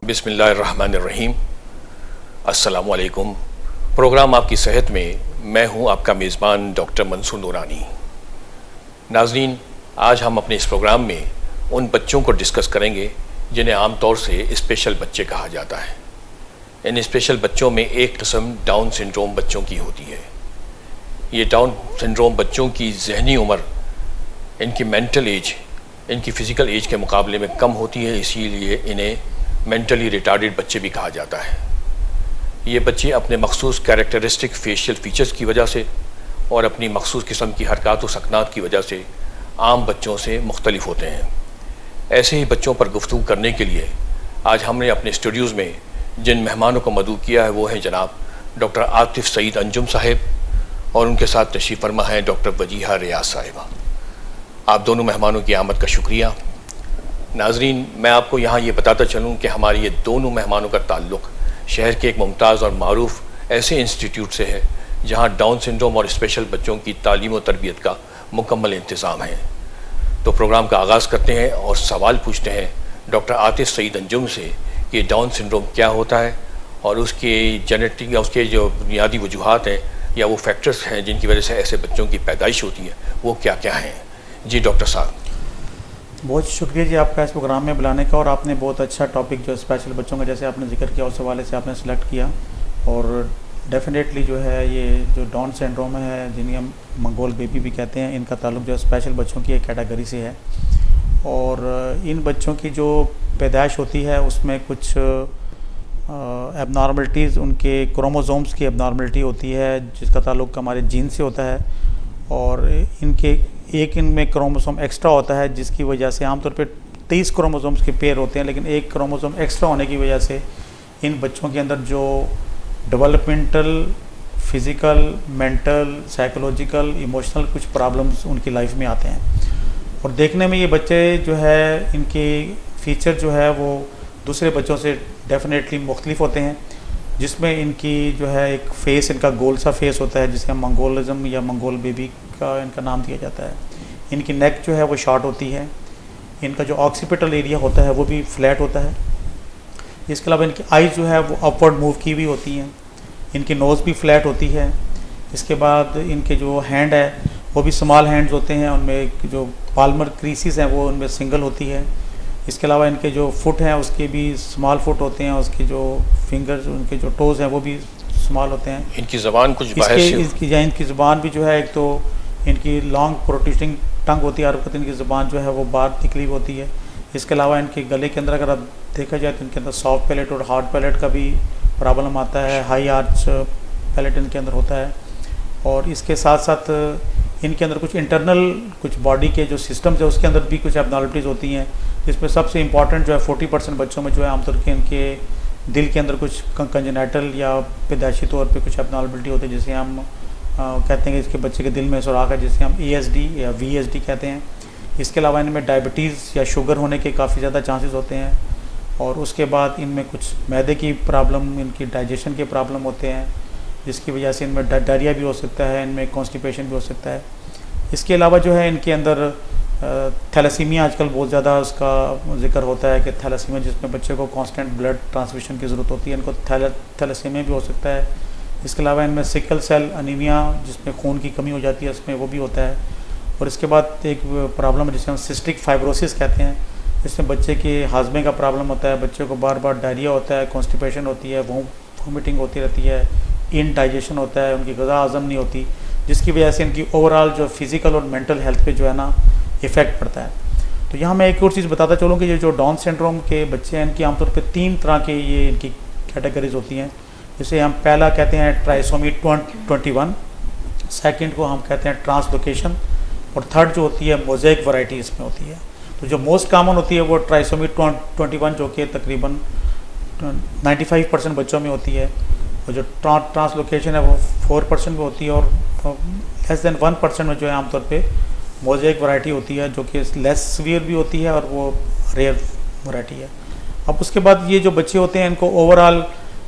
बिस्मिल्लाहिर्रहमानिर्रहीम। अस्सलामुअलैकुम। प्रोग्राम आपकी सेहत में मैं हूं आपका मेज़बान डॉक्टर मंसूर नूरानी। नाज़रीन, आज हम अपने इस प्रोग्राम में उन बच्चों को डिस्कस करेंगे जिन्हें आम तौर से स्पेशल बच्चे कहा जाता है। इन स्पेशल बच्चों में एक किस्म डाउन सिंड्रोम बच्चों की होती है। ये डाउन सिंड्रोम बच्चों की जहनी उम्र इनकी मेंटल एज इनकी फ़िज़िकल एज के मुकाबले में कम होती है, इसीलिए इन्हें मेंटली रिटार्डेड बच्चे भी कहा जाता है। ये बच्चे अपने मखसूस कैरेक्टरिस्टिक फेशियल फीचर्स की वजह से और अपनी मखसूस किस्म की हरकत व सकनात की वजह से आम बच्चों से मुख्तलिफ होते हैं। ऐसे ही बच्चों पर गुफ्तगू करने के लिए आज हमने अपने स्टूडियोज़ में जिन मेहमानों को मदऊ किया है वो हैं जनाब डॉक्टर आतिफ़ सईद अंजुम साहिब और उनके साथ तशरीफ़ फरमा हैं डॉक्टर वजीहा रियाज साहिबा। आप दोनों मेहमानों की आमद का शुक्रिया। नाजरीन, मैं आपको यहाँ ये बताता चलूँ कि हमारे ये दोनों मेहमानों का ताल्लुक़ शहर के एक मुमताज़ और मारूफ ऐसे इंस्टीट्यूट से है जहाँ डाउन सिंड्रोम और स्पेशल बच्चों की तालीम और तरबियत का मुकम्मल इंतज़ाम है। तो प्रोग्राम का आगाज़ करते हैं और सवाल पूछते हैं डॉक्टर आतिफ़ सईद अंजुम से कि डाउन सिंड्रोम क्या होता है और उसके जेनेटिक या उसके जो बुनियादी वजूहात हैं या वो फैक्टर्स हैं जिनकी वजह से ऐसे बच्चों की पैदाइश होती है वो क्या क्या हैं। जी डॉक्टर साहब। बहुत शुक्रिया जी आपका इस प्रोग्राम में बुलाने का, और आपने बहुत अच्छा टॉपिक जो स्पेशल बच्चों का जैसे आपने जिक्र किया उस हवाले से आपने सेलेक्ट किया। और डेफिनेटली जो है ये जो डाउन सिंड्रोम है जिन्हें हम मंगोल बेबी भी कहते हैं, इनका ताल्लुक जो स्पेशल बच्चों की एक कैटेगरी से है। और इन बच्चों की जो पैदाइश होती है उसमें कुछ एबनॉर्मलिटीज़, उनके क्रोमोसोम्स की एबनॉर्मलिटी होती है जिसका ताल्लुक हमारे जीन से होता है। और इनमें क्रोमोसोम एक्स्ट्रा होता है जिसकी वजह से आमतौर पे 23 क्रोमोसोम्स के पेयर होते हैं, लेकिन एक क्रोमोसोम एक्स्ट्रा होने की वजह से इन बच्चों के अंदर जो developmental, physical, mental, psychological, emotional कुछ प्रॉब्लम्स उनकी लाइफ में आते हैं। और देखने में ये बच्चे जो है इनके फीचर जो है वो दूसरे बच्चों से डेफिनेटली मुख्तलिफ होते हैं, जिसमें इनकी जो है एक फ़ेस, इनका गोल सा फेस होता है जिसे हम मंगोलिज्म या मंगोल बेबी का इनका नाम दिया जाता है। इनकी नेक जो है वो शॉर्ट होती है। इनका जो ऑक्सीपिटल एरिया होता है वो भी फ्लैट होता है। इसके अलावा इनकी आईज जो है वो अपवर्ड मूव की हुई होती हैं। इनकी नोज़ भी फ्लैट होती है। इसके बाद इनके जो हैंड है वो भी स्मॉल हैंड्स होते हैं, उनमें जो पाल्मर क्रीसिस हैं वो उनमें सिंगल होती है। इसके अलावा इनके जो फुट हैं उसके भी स्मॉल फुट होते हैं, उसके जो फिंगर्स, उनके जो टोज़ हैं वो भी स्मॉल होते हैं। इनकी ज़बान कुछ बाहर से इनकी ज़बान भी जो है, एक तो इनकी लॉन्ग प्रोट्रूडिंग टंग होती है और इनकी ज़बान जो है वो बाहर निकली होती है। इसके अलावा इनके गले के अंदर अगर आप देखा जाए तो इनके अंदर सॉफ्ट पैलेट और हार्ड पैलेट का भी प्रॉब्लम आता है। हाई आर्च पैलेट इनके अंदर होता है। और इसके साथ साथ इनके अंदर कुछ इंटरनल, कुछ बॉडी के जो सिस्टम्स है उसके अंदर भी कुछ एबनॉर्मलिटीज़ होती हैं, जिसमें सबसे इंपॉर्टेंट जो है 40% बच्चों में जो है आमतौर के इनके दिल के अंदर कुछ कंजेनाइटल या पैदाइशी तौर पे कुछ एबनॉर्मलिटी होती है, जिसे हम कहते हैं कि इसके बच्चे के दिल में सुराख है, जिसे हम ASD या VSD कहते हैं। इसके अलावा इनमें डायबिटीज़ या शुगर होने के काफ़ी ज़्यादा चांसेस होते हैं। और उसके बाद इनमें कुछ मैदे की प्रॉब्लम, इनकी डाइजेशन के प्रॉब्लम होते हैं, जिसकी वजह से इनमें डायरिया भी हो सकता है, इनमें कॉन्स्टिपेशन भी हो सकता है। इसके अलावा जो है इनके अंदर थैलेसीमिया आजकल बहुत ज़्यादा उसका जिक्र होता है कि थैलेसीमिया, जिसमें बच्चे को कांस्टेंट ब्लड ट्रांसफ्यूशन की ज़रूरत होती है, इनको थैलेसीमिया भी हो सकता है। इसके अलावा इनमें सिकल सेल अनीमिया, जिसमें खून की कमी हो जाती है, उसमें वो भी होता है। और इसके बाद एक प्रॉब्लम है जिसे हम सिस्टिक फाइब्रोसिस कहते हैं, जिसमें बच्चे के हाजमे का प्रॉब्लम होता है, बच्चे को बार बार डायरिया होता है, कॉन्स्टिपेशन होती है, वोमिटिंग होती रहती है, इनडाइजेशन होता है, उनकी ग़िज़ा हज़म नहीं होती, जिसकी वजह से इनकी ओवरऑल जो फिज़िकल और मेंटल हेल्थ पे जो है ना इफ़ेक्ट पड़ता है। तो यहाँ मैं एक और चीज़ बताता चलूँ कि ये जो डाउन सिंड्रोम के बच्चे हैं इनकी आमतौर पे 3 तरह के ये इनकी कैटेगरीज होती हैं। जिसे हम पहला कहते हैं ट्राइसोमी 21, सेकंड को हम कहते हैं ट्रांसलोकेशन, और थर्ड जो होती है मोज़ेक वैरायटी इसमें होती है। तो जो मोस्ट कॉमन होती है वो ट्राइसोमी 21 जो कि तकरीबन 95% बच्चों में होती है, और जो ट्रांसलोकेशन है वो 4% में होती है, और लेस देन 1% में जो है आमतौर पे मोज़ेक वैरायटी होती है, जो कि लेस सीवियर भी होती है और वो रेयर वैरायटी है। अब उसके बाद ये जो बच्चे होते हैं इनको ओवरऑल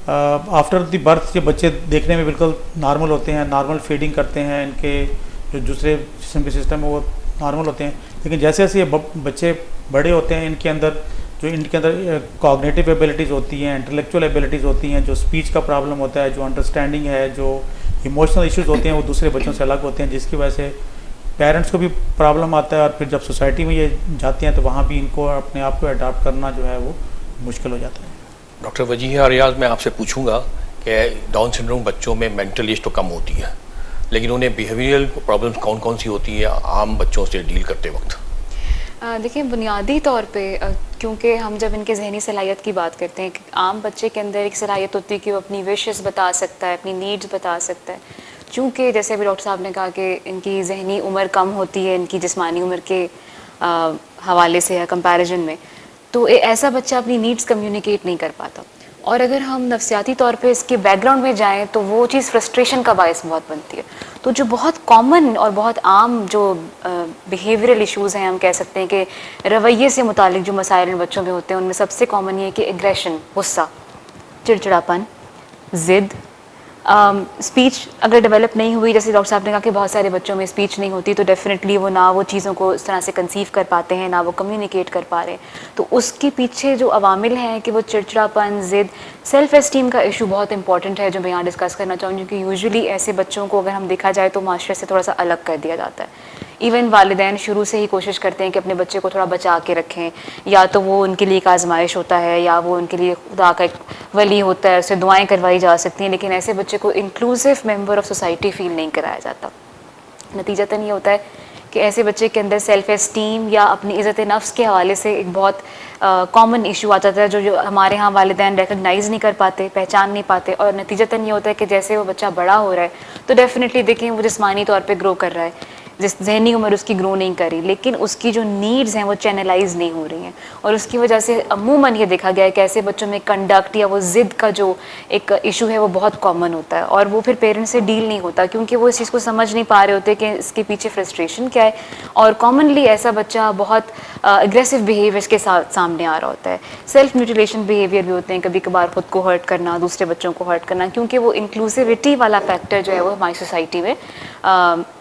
आफ्टर द बर्थ ये बच्चे देखने में बिल्कुल नॉर्मल होते हैं, नॉर्मल फीडिंग करते हैं, इनके जो दूसरे जिस्म के सिस्टम है वो नॉर्मल होते हैं। लेकिन जैसे जैसे ये बच्चे बड़े होते हैं इनके अंदर जो इनके अंदर कॉग्निटिव एबिलिटीज़ होती हैं, इंटेलेक्चुअल एबिलिटीज़ होती हैं, जो स्पीच का प्रॉब्लम होता है, जो अंडरस्टैंडिंग है, जो इमोशनल इश्यूज होते हैं वो दूसरे बच्चों से अलग होते हैं, जिसकी वजह से पेरेंट्स को भी प्रॉब्लम आता है और फिर जब सोसाइटी में ये जाते हैं तो वहाँ भी इनको अपने आप को अडाप्ट करना जो है वो मुश्किल हो जाता है। डॉक्टर वजीह रियाज, मैं आपसे पूछूंगा कि डाउन सिंड्रोम बच्चों में मेंटल एज तो कम होती है, लेकिन उन्हें बिहेवियरल प्रॉब्लम्स कौन कौन सी होती है आम बच्चों से डील करते वक्त? देखिए, बुनियादी तौर पे क्योंकि हम जब इनके जहनी सलाहियत की बात करते हैं, आम बच्चे के अंदर एक सलाहियत होती है कि वो अपनी विशेस बता सकता है, अपनी नीड्स बता सकता है। चूँकि जैसे अभी डॉक्टर साहब ने कहा कि इनकी जहनी उम्र कम होती है इनकी जिस्मानी उम्र के हवाले से या कंपैरिजन में, तो ऐसा बच्चा अपनी नीड्स कम्युनिकेट नहीं कर पाता। और अगर हम नफ्सियाती तौर पे इसके बैकग्राउंड में जाएं तो वो चीज़ फ्रस्ट्रेशन का बायस बहुत बनती है। तो जो बहुत कॉमन और बहुत आम जो बिहेवियरल इश्यूज़ हैं, हम कह सकते हैं कि रवैये से मुतालिक जो मसाइल बच्चों में होते हैं, उनमें सबसे कॉमन ये है कि एग्रेशन, गुस्सा, चिड़चिड़ापन, ज़िद, स्पीच अगर डेवलप नहीं हुई, जैसे डॉक्टर साहब ने कहा कि बहुत सारे बच्चों में स्पीच नहीं होती, तो डेफिनेटली वो ना वो चीज़ों को इस तरह से कंसीव कर पाते हैं, ना वो कम्युनिकेट कर पा रहे हैं। तो उसके पीछे जो अवामिल हैं कि वो चिड़चिड़ापन, ज़िद, सेल्फ एस्टीम का इशू बहुत इंपॉर्टेंट है जो मैं यहाँ डिस्कस करना चाहूँगी, क्योंकि यूजुअली ऐसे बच्चों को अगर हम देखा जाए तो माशरे से थोड़ा सा अलग कर दिया जाता है। इवन वालिदैन शुरू से ही कोशिश करते हैं कि अपने बच्चे को थोड़ा बचा के रखें, या तो वो उनके लिए एक आजमाइश होता है या वो उनके लिए खुदा का एक वली होता है, उससे दुआएं करवाई जा सकती हैं, लेकिन ऐसे बच्चे को inclusive member of society feel नहीं कराया जाता। नतीजतन ये होता है कि ऐसे बच्चे के अंदर सेल्फ एस्टीम या अपनी इज़्ज़त नफ्स के हवाले से एक बहुत कॉमन इशू आ जाता है जो हमारे यहाँ वालिदैन रिकग्नाइज़ नहीं कर पाते, पहचान नहीं पाते, और नतीजतन ये होता है कि जैसे वो बच्चा बड़ा हो रहा है तो डेफिनेटली देखें वो जिस्मानी तौर पे ग्रो कर रहा है, जिस जहनी उम्र उसकी ग्रो नहीं करी, लेकिन उसकी जो नीड्स हैं वो चैनलाइज नहीं हो रही हैं, और उसकी वजह से अमूमन ये देखा गया है कि ऐसे बच्चों में कंडक्ट या वो ज़िद का जो एक इशू है वो बहुत कॉमन होता है, और वो फिर पेरेंट्स से डील नहीं होता क्योंकि वो इस चीज़ को समझ नहीं पा रहे होते कि इसके पीछे फ्रस्ट्रेशन क्या है। और कॉमनली ऐसा बच्चा बहुत एग्रेसिव बिहेवियर्स के साथ सामने आ रहा होता है। सेल्फ म्यूटिलेशन बिहेवियर भी होते हैं, कभी कभार खुद को हर्ट करना, दूसरे बच्चों को हर्ट करना, क्योंकि वो इंक्लूसिविटी वाला फैक्टर जो है वो हमारी सोसाइटी में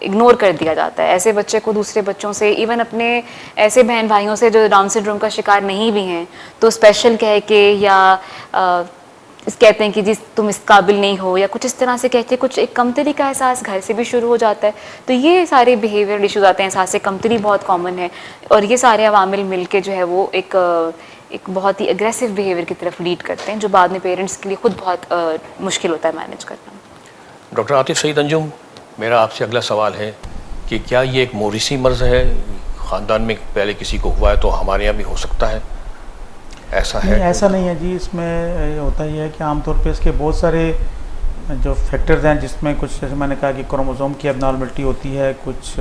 इग्नोर कर दिया जाता है। ऐसे बच्चे को दूसरे बच्चों से, इवन अपने ऐसे बहन भाइयों से जो डाउन सिंड्रोम का शिकार नहीं भी हैं, तो स्पेशल कह के या कहते हैं कि जी तुम इस काबिल नहीं हो, या कुछ इस तरह से कहते कुछ एक कमतरी का एहसास घर से भी शुरू हो जाता है। तो ये सारे बिहेवियर इशूज आते हैं, एहसास से कमतरी बहुत कॉमन है, और ये सारे अवामिल मिल के जो है वो एक बहुत ही एग्रेसिव बिहेवियर की तरफ लीड करते हैं, जो बाद में पेरेंट्स के लिए खुद बहुत मुश्किल होता है मैनेज करना। डॉक्टर आतिफ सईद अंजुम, मेरा आपसे अगला सवाल है कि क्या ये एक मोरिसी मर्ज़ है, ख़ानदान में पहले किसी को हुआ है तो हमारे यहाँ भी हो सकता है, ऐसा है? नहीं, ऐसा नहीं है जी। इसमें होता ही है कि आमतौर पे इसके बहुत सारे जो फैक्टर्स हैं, जिसमें कुछ जैसे मैंने कहा कि क्रोमोसोम की एबनॉर्मलिटी होती है, कुछ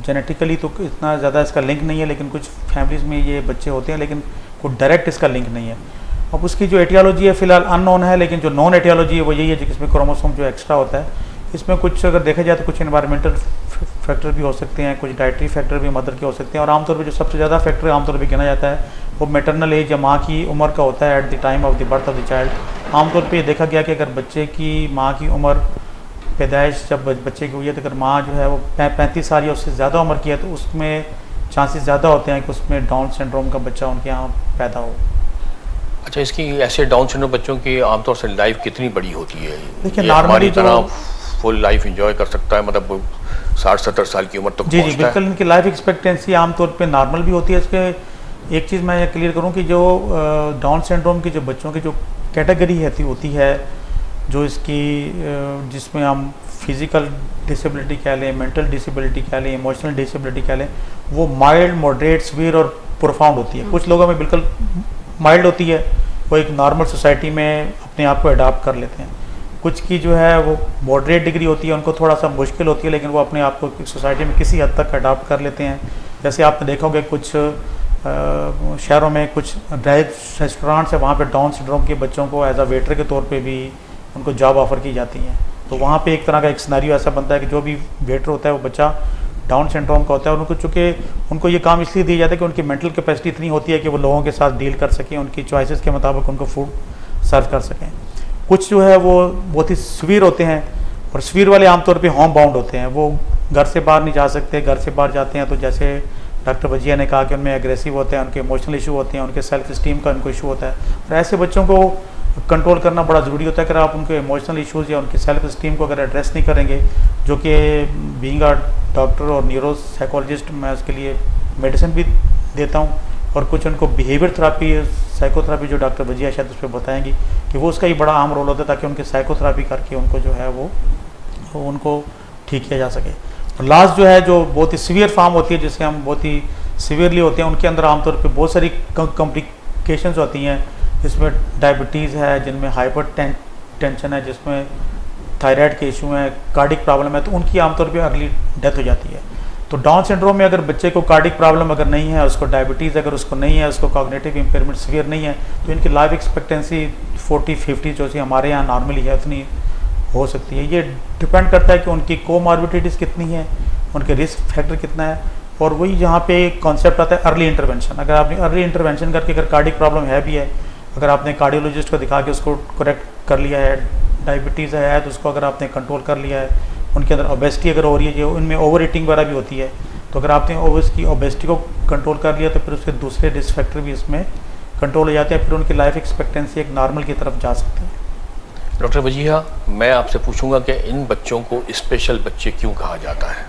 जेनेटिकली तो इतना ज़्यादा इसका लिंक नहीं है, लेकिन कुछ फैमिलीज़ में ये बच्चे होते हैं, लेकिन कोई डायरेक्ट इसका लिंक नहीं है। अब उसकी जो एटियोलॉजी है फ़िलहाल अननोन है, लेकिन जो नॉन एटियोलॉजी है वो यही है कि इसमें क्रोमोसोम जो एक्स्ट्रा होता है, इसमें कुछ अगर देखा जाए तो कुछ इन्वायरमेंटल फैक्टर भी हो सकते हैं, कुछ डाइटरी फैक्टर भी मदर के हो सकते हैं, और आमतौर पे जो सबसे ज़्यादा फैक्टर आमतौर पे गिना जाता है वो मैटरनल एज या माँ की उम्र का होता है at the time of the birth of the child. आमतौर पे ये देखा गया कि अगर बच्चे की माँ की उम्र पैदाइश जब बच्चे की हुई है तो अगर माँ जो है वो 35 साल या उससे ज़्यादा उम्र की है तो उसमें चांसेस ज़्यादा होते हैं कि उसमें डाउन सिंड्रोम का बच्चा उनके यहाँ पैदा हो। अच्छा, इसकी ऐसे डाउन सिंड्रोम बच्चों की आमतौर से लाइफ कितनी बड़ी होती है? देखिए, नॉर्मली तरह फुल लाइफ एंजॉय कर सकता है, मतलब 60-70 साल की उम्र तक जी बिल्कुल। इनकी लाइफ एक्सपेक्टेंसी आमतौर पे नॉर्मल भी होती है। इसके एक चीज़ मैं क्लियर करूं कि जो डाउन सिंड्रोम की जो बच्चों की जो कैटेगरी होती है, जो इसकी जिसमें हम फिज़िकल डिसेबिलिटी कह लें, मेंटल डिसेबिलिटी कह लें, इमोशनल डिसेबिलिटी कह लें, वो माइल्ड, मॉडरेट, सीवियर और प्रोफाउंड होती है। कुछ लोगों में बिल्कुल माइल्ड होती है, वो एक नॉर्मल सोसाइटी में अपने आप को अडॉप्ट कर लेते हैं। कुछ की जो है वो मॉडरेट डिग्री होती है, उनको थोड़ा सा मुश्किल होती है, लेकिन वो अपने आप को सोसाइटी में किसी हद तक अडॉप्ट कर लेते हैं। जैसे आपने देखा होगा कुछ शहरों में कुछ रेस्टोरेंट्स है, वहाँ पे डाउन सिंड्रोम के बच्चों को एज अ वेटर के तौर पे भी उनको जॉब ऑफ़र की जाती है। तो वहाँ पे एक तरह का एक सिनेरियो ऐसा बनता है कि जो भी वेटर होता है वो बच्चा डाउन सिंड्रोम का होता है, और उनको चूँकि उनको ये काम इसलिए दिया जाता है कि उनकी मेंटल कैपेसिटी इतनी होती है कि वो लोगों के साथ डील कर सकें, उनकी चॉइसेस के मुताबिक उनको फूड सर्व कर सकें। कुछ जो है वो बहुत ही सीवियर होते हैं, और सीवियर वाले आमतौर पे होम बाउंड होते हैं, वो घर से बाहर नहीं जा सकते, घर से बाहर जाते हैं तो जैसे डॉक्टर वजिया ने कहा कि उनमें एग्रेसिव होते हैं, उनके इमोशनल इशू होते हैं, उनके सेल्फ स्टीम का उनको इशू होता है। और ऐसे बच्चों को कंट्रोल करना बड़ा ज़रूरी होता है। अगर आप उनके इमोशनल इश्यूज़ या उनकी सेल्फ स्टीम को अगर एड्रेस नहीं करेंगे, जो कि बीइंग अ डॉक्टर और न्यूरो साइकोलॉजिस्ट मैं उसके लिए मेडिसिन भी देता हूँ, और कुछ उनको बिहेवियर थेरापी, साइकोथेरापी जो डॉक्टर वजिया शायद उस पर बताएंगी कि वो उसका ही बड़ा अहम रोल होता है, ताकि उनके साइकोथेरापी करके उनको जो है वो उनको ठीक किया जा सके। और लास्ट जो है, जो बहुत ही सीवियर फॉर्म होती है, जिससे हम बहुत ही सीवियरली होते हैं, उनके अंदर आमतौर पे बहुत सारी कॉम्प्लिकेशंस होती हैं, जिसमें डायबिटीज़ है, जिनमें हाइपर टेंशन है, जिसमें थायराइड के इशू हैं, कार्डिक प्रॉब्लम है, तो उनकी आमतौर पे अर्ली डेथ हो जाती है। तो डाउन सिंड्रोम में अगर बच्चे को कार्डिक प्रॉब्लम अगर नहीं है, उसको डायबिटीज़ अगर उसको नहीं है, उसको कॉग्निटिव इम्पेयरमेंट सीवियर नहीं है, तो इनकी लाइफ एक्सपेक्टेंसी 40-50 जो सी हमारे यहाँ नॉर्मली है उतनी हो सकती है। ये डिपेंड करता है कि उनकी कोमॉर्बिडिटीज़ कितनी है, उनके रिस्क फैक्टर कितना है, और वही यहाँ पे कॉन्सेप्ट आता है अर्ली इंटरवेंशन। अगर आपने अर्ली इंटरवेंशन करके अगर कार्डिक प्रॉब्लम है भी है, अगर आपने कार्डियोलॉजिस्ट को दिखा के उसको करेक्ट कर लिया है, डायबिटीज़ है तो उसको अगर आपने कंट्रोल कर लिया है, उनके अंदर ओबेसिटी अगर हो रही है, जो उनमें ओवर ईटिंग वगैरह भी होती है, तो अगर आपने ओबेसिटी को कंट्रोल कर लिया, तो फिर उसके दूसरे रिस्क फैक्टर भी इसमें कंट्रोल हो जाते हैं, फिर उनकी लाइफ एक्सपेक्टेंसी एक नॉर्मल की तरफ जा सकती है। डॉक्टर वजिया, मैं आपसे पूछूंगा कि इन बच्चों को स्पेशल बच्चे क्यों कहा जाता है?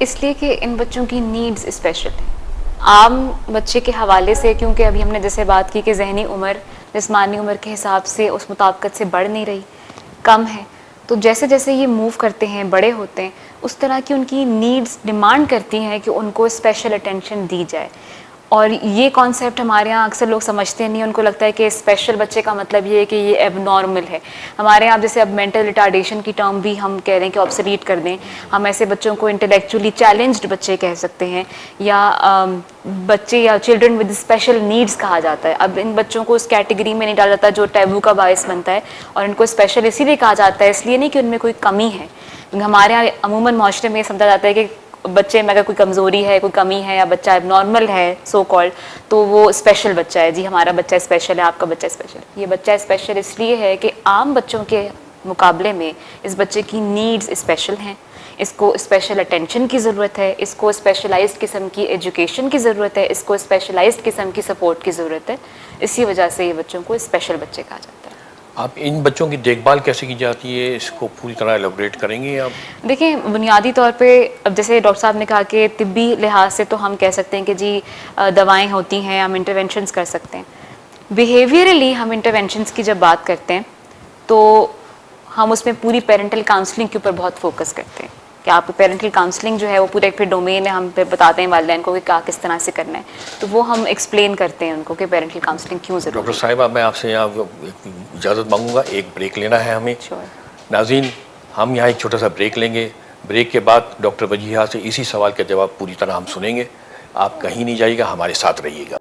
इसलिए कि इन बच्चों की नीड्स स्पेशल हैं आम बच्चे के हवाले से, क्योंकि अभी हमने जैसे बात की कि जहनी उम्र जिस्मानी उम्र के हिसाब से उस मुताबिकत से बढ़ नहीं रही, कम है। तो जैसे जैसे ये मूव करते हैं, बड़े होते हैं, उस तरह की उनकी नीड्स डिमांड करती हैं कि उनको स्पेशल अटेंशन दी जाए। और ये कॉन्सेप्ट हमारे यहाँ अक्सर लोग समझते नहीं, उनको लगता है कि स्पेशल बच्चे का मतलब ये है कि ये एबनॉर्मल है। हमारे यहाँ जैसे अब मेंटल रिटार्डेशन की टर्म भी हम कह रहे हैं कि ऑब्सोलीट कर दें, हम ऐसे बच्चों को इंटेलेक्चुअली चैलेंज्ड बच्चे कह सकते हैं, या बच्चे या चिल्ड्रन विद स्पेशल नीड्स कहा जाता है। अब इन बच्चों को उस कैटेगरी में नहीं डाला जाता जो टैबू का बायस बनता है, और इनको स्पेशल इसीलिए कहा जाता है, इसलिए नहीं कि उनमें कोई कमी है। हमारे यहाँ अमूमन माशरे में ये समझा जाता है कि बच्चे में अगर कोई कमज़ोरी है, कोई कमी है, या बच्चा नॉर्मल है सो कॉल्ड, तो वो स्पेशल बच्चा है। जी हमारा बच्चा स्पेशल है, आपका बच्चा स्पेशल है। ये बच्चा स्पेशल इसलिए है कि आम बच्चों के मुकाबले में इस बच्चे की नीड्स स्पेशल हैं, इसको स्पेशल अटेंशन की ज़रूरत है, इसको स्पेशलाइज्ड किस्म की एजुकेशन की ज़रूरत है, इसको स्पेशलाइज्ड किस्म की सपोर्ट की ज़रूरत है। इसी वजह से ये बच्चों को स्पेशल बच्चे कहा जाता है। आप इन बच्चों की देखभाल कैसे की जाती है, इसको पूरी तरह एलोबरेट करेंगे आप? देखिए, बुनियादी तौर पे अब जैसे डॉक्टर साहब ने कहा कि तिब्बी लिहाज से तो हम कह सकते हैं कि जी दवाएं होती हैं, हम इंटरवेंशंस कर सकते हैं। बिहेवियरली हम इंटरवेंशंस की जब बात करते हैं तो हम उसमें पूरी पेरेंटल काउंसलिंग के ऊपर बहुत फोकस करते हैं कि आपकी पेरेंटल काउंसलिंग जो है वो पूरा एक फिर डोमेन है, हम फिर बताते हैं वालिदैन को कि क्या किस तरह से करना है, तो वो हम एक्सप्लेन करते हैं उनको कि पेरेंटल काउंसलिंग क्यों ज़रूरी है। डॉक्टर साहिबा, मैं आपसे यहाँ इजाज़त मांगूंगा, एक ब्रेक लेना है हमें। श्योर। नाज़रीन, हम यहाँ एक छोटा सा ब्रेक लेंगे। ब्रेक के बाद डॉक्टर वजिया से इसी सवाल का जवाब पूरी तरह हम सुनेंगे। आप कहीं नहीं जाइएगा, हमारे साथ रहिएगा।